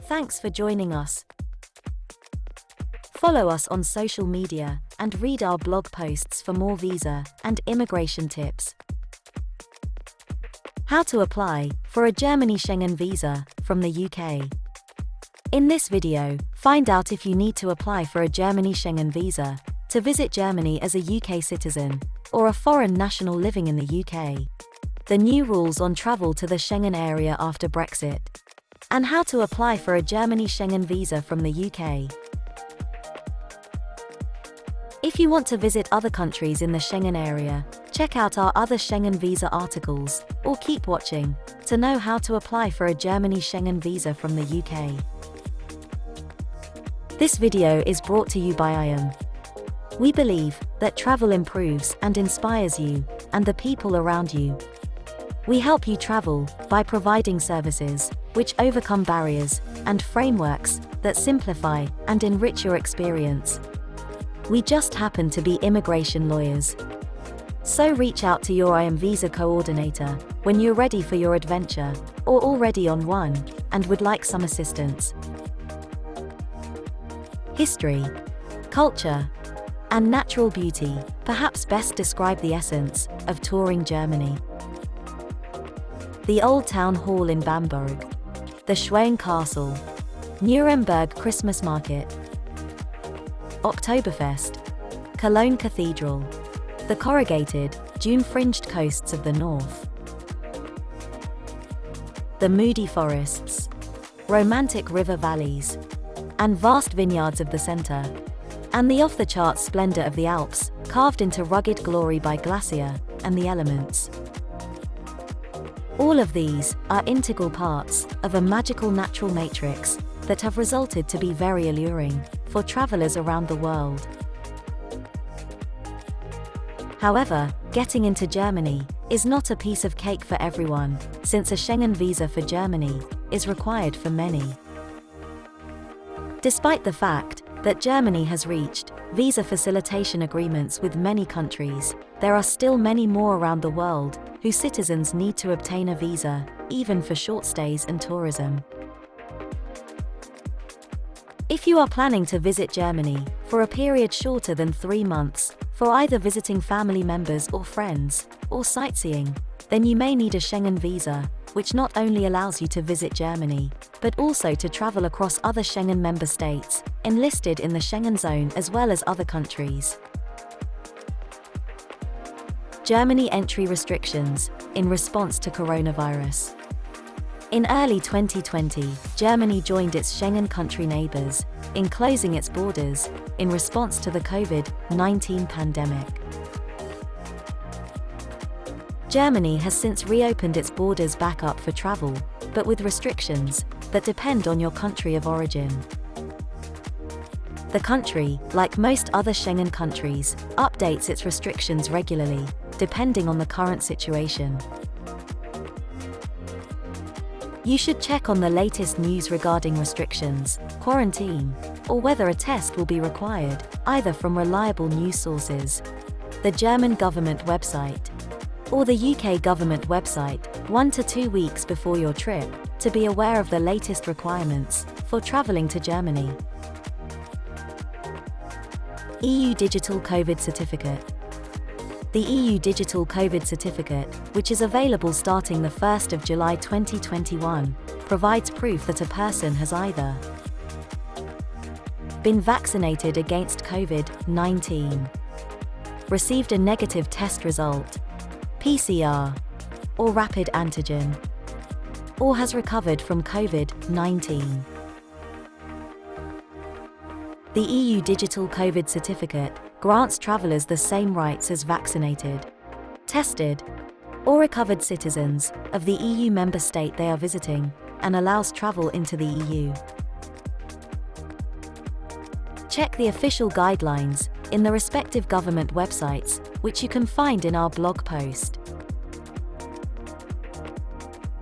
Thanks for joining us. Follow us on social media and read our blog posts for more visa and immigration tips. How to apply for a Germany Schengen Visa from the UK. In this video, find out if you need to apply for a Germany Schengen Visa to visit Germany as a UK citizen or a foreign national living in the UK. The new rules on travel to the Schengen area after Brexit. And how to apply for a Germany Schengen Visa from the UK. If you want to visit other countries in the Schengen area, check out our other Schengen Visa articles, or keep watching to know how to apply for a Germany Schengen Visa from the UK. This video is brought to you by IAM. We believe that travel improves and inspires you and the people around you. We help you travel by providing services which overcome barriers and frameworks that simplify and enrich your experience. We just happen to be immigration lawyers. So reach out to your IAM visa coordinator when you're ready for your adventure, or already on one, and would like some assistance. History, culture, and natural beauty perhaps best describe the essence of touring Germany. The Old Town Hall in Bamberg, the Schwein Castle, Nuremberg Christmas Market, Oktoberfest, Cologne Cathedral, the corrugated, dune-fringed coasts of the north, the moody forests, romantic river valleys, and vast vineyards of the center, and the off-the-charts splendor of the Alps, carved into rugged glory by glacier and the elements. All of these are integral parts of a magical natural matrix that have resulted to be very alluring for travelers around the world. However, getting into Germany is not a piece of cake for everyone, since a Schengen visa for Germany is required for many. Despite the fact that Germany has reached visa facilitation agreements with many countries, there are still many more around the world whose citizens need to obtain a visa, even for short stays and tourism. If you are planning to visit Germany for a period shorter than 3 months, for either visiting family members or friends, or sightseeing, then you may need a Schengen visa, which not only allows you to visit Germany, but also to travel across other Schengen member states, enlisted in the Schengen Zone as well as other countries. Germany entry restrictions in response to coronavirus. In early 2020, Germany joined its Schengen country neighbors in closing its borders in response to the COVID-19 pandemic. Germany has since reopened its borders back up for travel, but with restrictions that depend on your country of origin. The country, like most other Schengen countries, updates its restrictions regularly, depending on the current situation. You should check on the latest news regarding restrictions, quarantine, or whether a test will be required, either from reliable news sources, the German government website, or the UK government website, 1 to 2 weeks before your trip, to be aware of the latest requirements for travelling to Germany. EU Digital COVID Certificate. The EU Digital COVID Certificate, which is available starting the 1st of July 2021, provides proof that a person has either been vaccinated against COVID-19, received a negative test result, PCR, or rapid antigen, or has recovered from COVID-19. The EU Digital COVID Certificate grants travelers the same rights as vaccinated, tested, or recovered citizens of the EU member state they are visiting, and allows travel into the EU. Check the official guidelines in the respective government websites, which you can find in our blog post.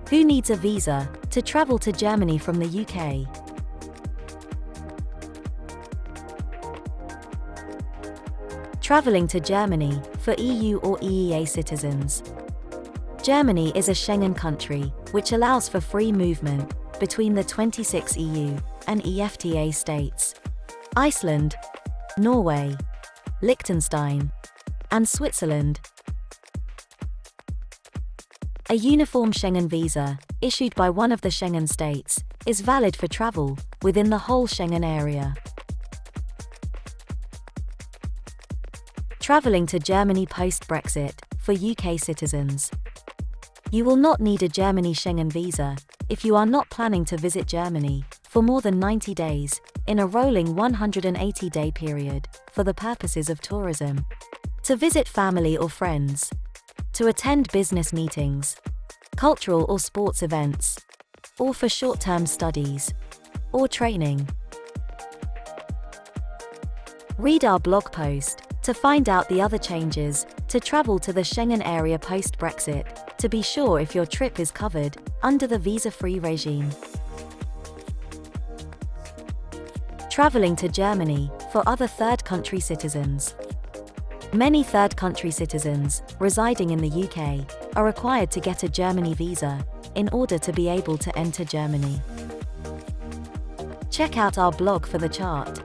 Who needs a visa to travel to Germany from the UK? Traveling to Germany for EU or EEA citizens. Germany is a Schengen country, which allows for free movement between the 26 EU and EFTA states. Iceland, Norway, Liechtenstein, and Switzerland. A uniform Schengen visa, issued by one of the Schengen states, is valid for travel within the whole Schengen area. Traveling to Germany post-Brexit for UK citizens. You will not need a Germany Schengen visa if you are not planning to visit Germany for more than 90 days in a rolling 180-day period for the purposes of tourism, to visit family or friends, to attend business meetings, cultural or sports events, or for short-term studies or training. Read our blog post to find out the other changes to travel to the Schengen area post-Brexit, to be sure if your trip is covered under the visa-free regime. Traveling to Germany for other third country citizens. Many third country citizens residing in the UK are required to get a Germany visa in order to be able to enter Germany. Check out our blog for the chart.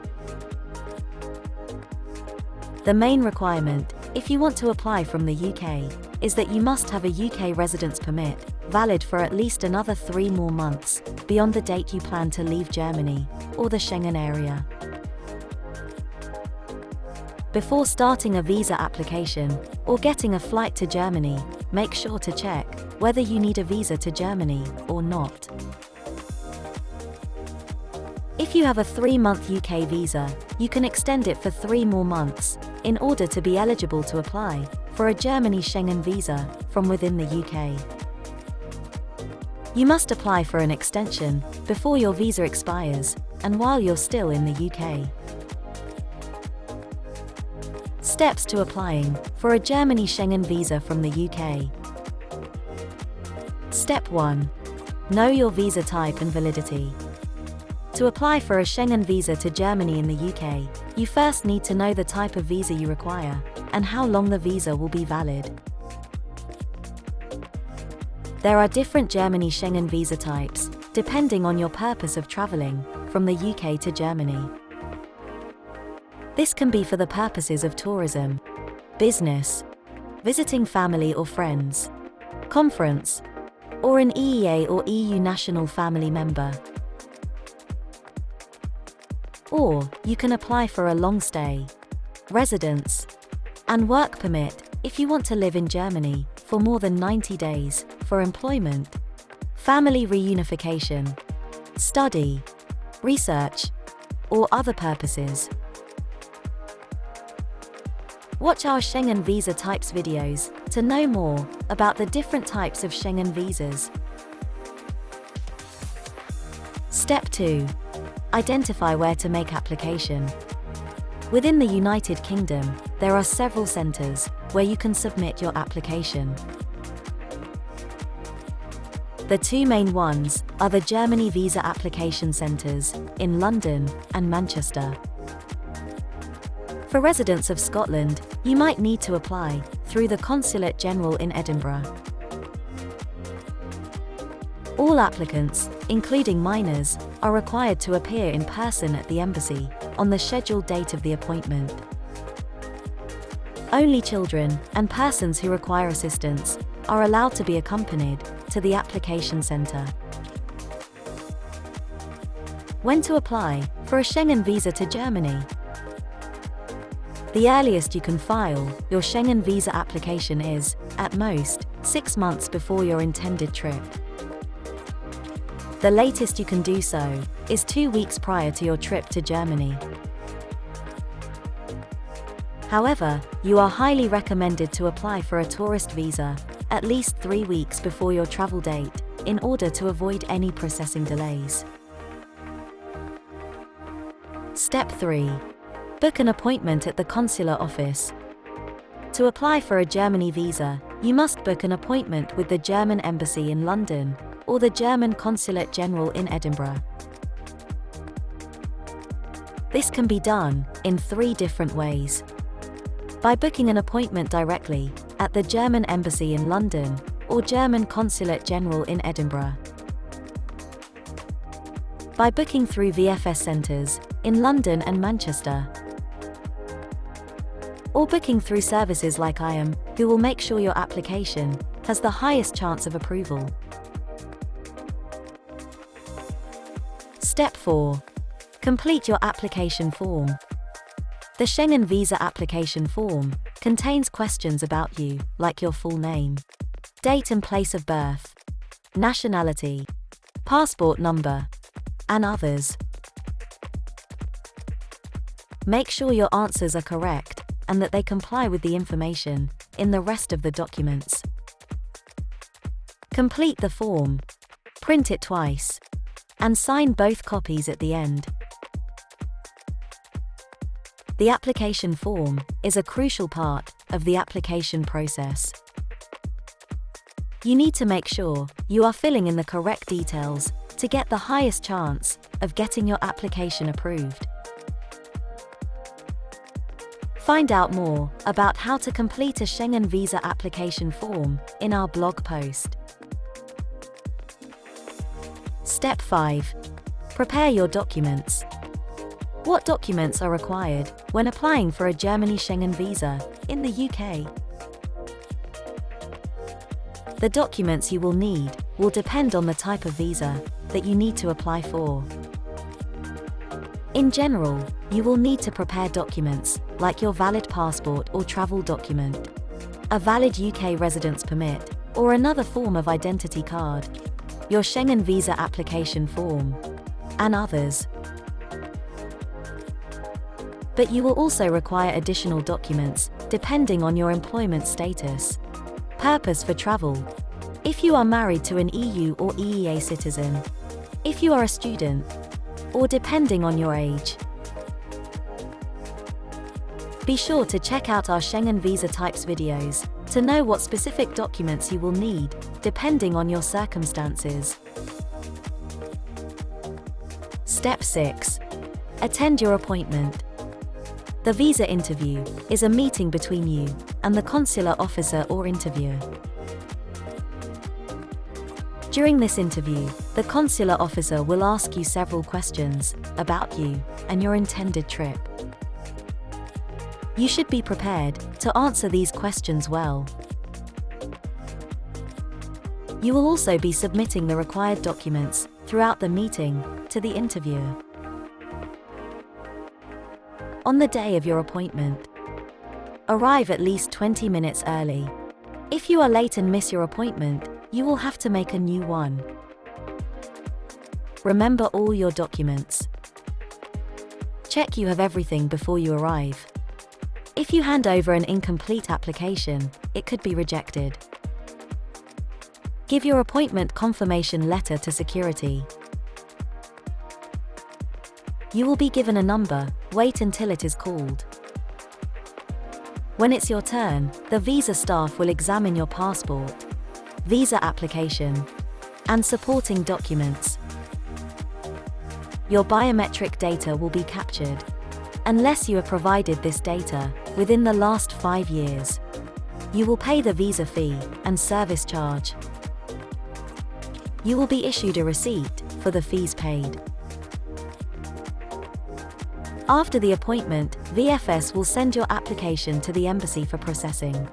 The main requirement, if you want to apply from the UK, is that you must have a UK residence permit, valid for at least another 3 more months, beyond the date you plan to leave Germany or the Schengen area. Before starting a visa application or getting a flight to Germany, make sure to check whether you need a visa to Germany or not. If you have a 3-month UK visa, you can extend it for 3 more months in order to be eligible to apply for a Germany Schengen visa from within the UK. You must apply for an extension before your visa expires and while you're still in the UK. Steps to applying for a Germany Schengen visa from the UK. Step 1. Know your visa type and validity. To apply for a Schengen visa to Germany in the UK, you first need to know the type of visa you require and how long the visa will be valid. There are different Germany Schengen visa types, depending on your purpose of traveling from the UK to Germany. This can be for the purposes of tourism, business, visiting family or friends, conference, or an EEA or EU national family member. Or, you can apply for a long stay, residence, and work permit if you want to live in Germany for more than 90 days, for employment, family reunification, study, research, or other purposes. Watch our Schengen visa types videos to know more about the different types of Schengen visas. Step 2. Identify where to make application. Within the United Kingdom, there are several centres where you can submit your application. The 2 main ones are the Germany Visa Application Centres in London and Manchester. For residents of Scotland, you might need to apply through the Consulate General in Edinburgh. All applicants, including minors, are required to appear in person at the embassy on the scheduled date of the appointment. Only children and persons who require assistance are allowed to be accompanied to the application centre. When to apply for a Schengen visa to Germany? The earliest you can file your Schengen visa application is, at most, 6 months before your intended trip. The latest you can do so is 2 weeks prior to your trip to Germany. However, you are highly recommended to apply for a tourist visa at least 3 weeks before your travel date in order to avoid any processing delays. Step 3. Book an appointment at the consular office. To apply for a Germany visa, you must book an appointment with the German embassy in London or the German Consulate General in Edinburgh. This can be done in 3 different ways. By booking an appointment directly at the German embassy in London or German Consulate General in Edinburgh. By booking through VFS centres in London and Manchester. Or booking through services like IAM, who will make sure your application has the highest chance of approval. Step 4. Complete your application form. The Schengen Visa application form contains questions about you, like your full name, date and place of birth, nationality, passport number, and others. Make sure your answers are correct and that they comply with the information in the rest of the documents. Complete the form, print it twice, and sign both copies at the end. The application form is a crucial part of the application process. You need to make sure you are filling in the correct details to get the highest chance of getting your application approved. Find out more about how to complete a Schengen Visa application form in our blog post. Step 5. Prepare your documents. What documents are required when applying for a Germany Schengen Visa in the UK? The documents you will need will depend on the type of visa that you need to apply for. In general, you will need to prepare documents like your valid passport or travel document, a valid UK residence permit, or another form of identity card, your Schengen Visa application form, and others. But you will also require additional documents depending on your employment status. Purpose for travel. If you are married to an EU or EEA citizen. If you are a student. Or depending on your age. Be sure to check out our Schengen Visa Types videos to know what specific documents you will need depending on your circumstances. Step 6. Attend your appointment. The visa interview is a meeting between you and the consular officer or interviewer. During this interview, the consular officer will ask you several questions about you and your intended trip. You should be prepared to answer these questions well. You will also be submitting the required documents throughout the meeting to the interviewer. On the day of your appointment, arrive at least 20 minutes early. If you are late and miss your appointment, you will have to make a new one. Remember all your documents. Check you have everything before you arrive. If you hand over an incomplete application, it could be rejected. Give your appointment confirmation letter to security. You will be given a number, wait until it is called. When it's your turn, the visa staff will examine your passport, visa application, and supporting documents. Your biometric data will be captured, unless you have provided this data within the last 5 years. You will pay the visa fee and service charge. You will be issued a receipt for the fees paid. After the appointment, VFS will send your application to the embassy for processing.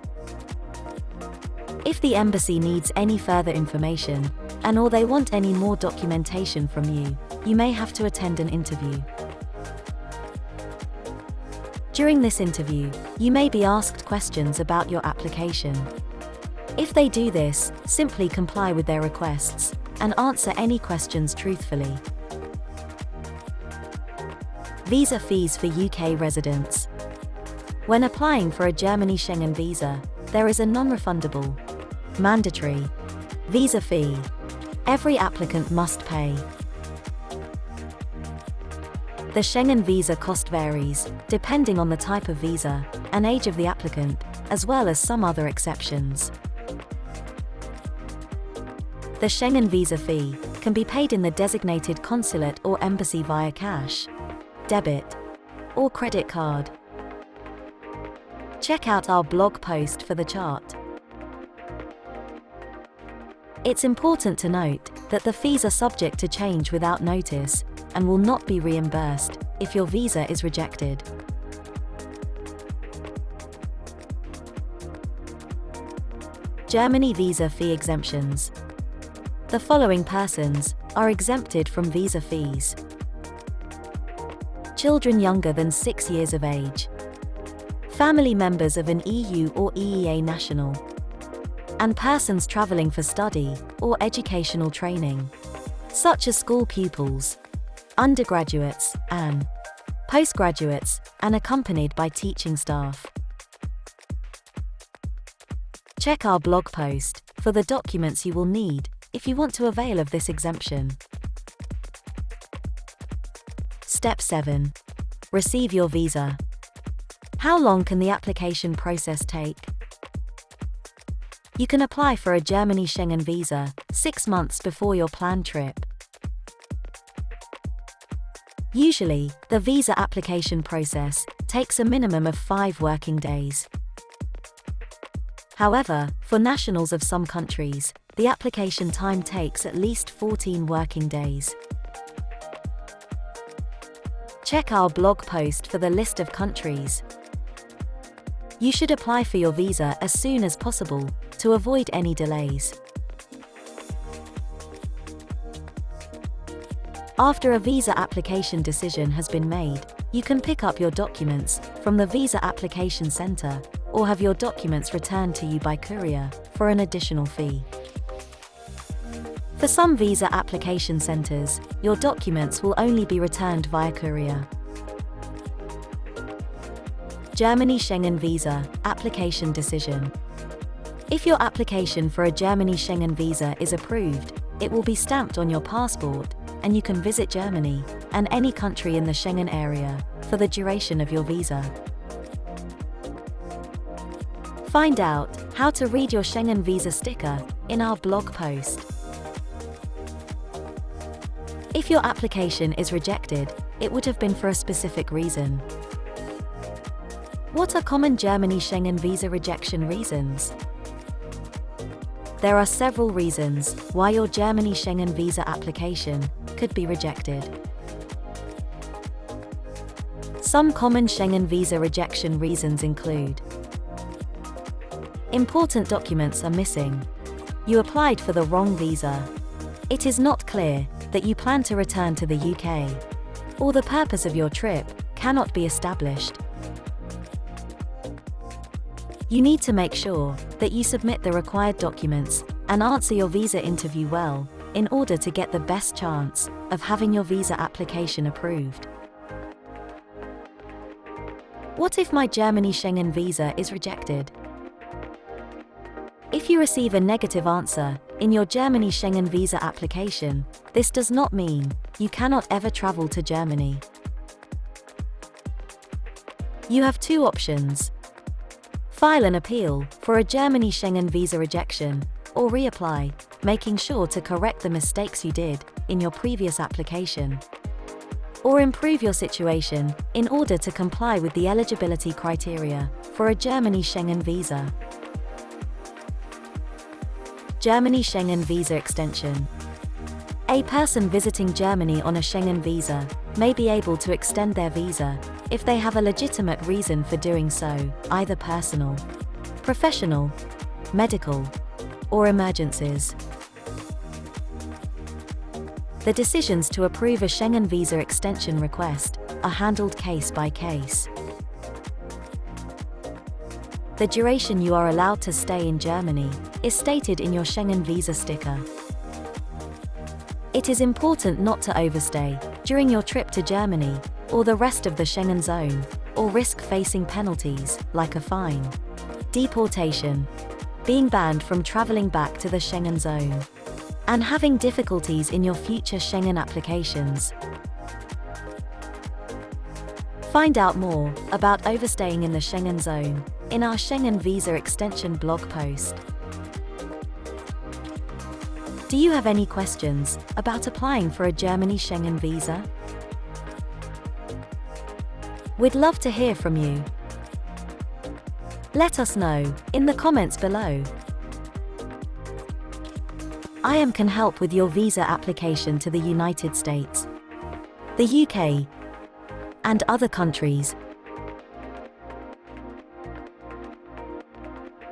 If the embassy needs any further information, or they want any more documentation from you, you may have to attend an interview. During this interview, you may be asked questions about your application. If they do this, simply comply with their requests and answer any questions truthfully. Visa fees for UK residents. When applying for a Germany Schengen Visa, there is a non-refundable, mandatory visa fee every applicant must pay. The Schengen visa cost varies, depending on the type of visa and age of the applicant, as well as some other exceptions. The Schengen visa fee can be paid in the designated consulate or embassy via cash, debit, or credit card. Check out our blog post for the chart. It's important to note that the fees are subject to change without notice and will not be reimbursed if your visa is rejected. Germany visa fee exemptions. The following persons are exempted from visa fees: children younger than 6 years of age, family members of an EU or EEA national, and persons traveling for study or educational training, such as school pupils, undergraduates, and postgraduates, and accompanied by teaching staff. Check our blog post for the documents you will need if you want to avail of this exemption. Step 7. Receive your visa. How long can the application process take? You can apply for a Germany Schengen Visa 6 months before your planned trip. Usually, the visa application process takes a minimum of 5 working days. However, for nationals of some countries, the application time takes at least 14 working days. Check our blog post for the list of countries. You should apply for your visa as soon as possible to avoid any delays. After a visa application decision has been made, you can pick up your documents from the visa application center or have your documents returned to you by courier for an additional fee. For some visa application centers, your documents will only be returned via courier. Germany Schengen Visa application decision. If your application for a Germany Schengen Visa is approved, it will be stamped on your passport, and you can visit Germany and any country in the Schengen area for the duration of your visa. Find out how to read your Schengen Visa sticker in our blog post. If your application is rejected, it would have been for a specific reason. What are common Germany Schengen Visa rejection reasons? There are several reasons why your Germany Schengen Visa application could be rejected. Some common Schengen Visa rejection reasons include: important documents are missing. You applied for the wrong visa. It is not clear that you plan to return to the UK, or the purpose of your trip cannot be established. You need to make sure that you submit the required documents and answer your visa interview well in order to get the best chance of having your visa application approved. What if my Germany Schengen Visa is rejected? If you receive a negative answer in your Germany Schengen Visa application, this does not mean you cannot ever travel to Germany. You have 2 options. File an appeal for a Germany Schengen Visa rejection, or reapply, making sure to correct the mistakes you did in your previous application. Or improve your situation in order to comply with the eligibility criteria for a Germany Schengen Visa. Germany Schengen Visa extension. A person visiting Germany on a Schengen visa may be able to extend their visa if they have a legitimate reason for doing so, either personal, professional, medical, or emergencies. The decisions to approve a Schengen visa extension request are handled case by case. The duration you are allowed to stay in Germany is stated in your Schengen visa sticker. It is important not to overstay during your trip to Germany or the rest of the Schengen Zone, or risk facing penalties like a fine, deportation, being banned from traveling back to the Schengen Zone, and having difficulties in your future Schengen applications. Find out more about overstaying in the Schengen Zone in our Schengen Visa extension blog post. Do you have any questions about applying for a Germany Schengen Visa? We'd love to hear from you. Let us know in the comments below. IAM can help with your visa application to the United States, the UK, and other countries.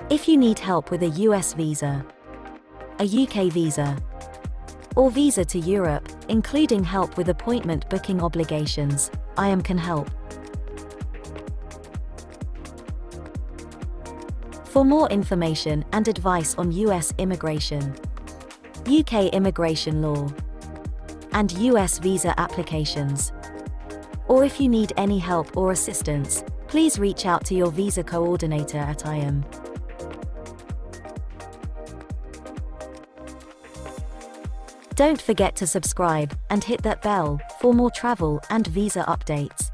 If you need help with a US visa, a UK visa, or visa to Europe, including help with appointment booking obligations, IAM can help. For more information and advice on US immigration, UK immigration law, and US visa applications, or if you need any help or assistance, please reach out to your visa coordinator at IAM. Don't forget to subscribe and hit that bell for more travel and visa updates.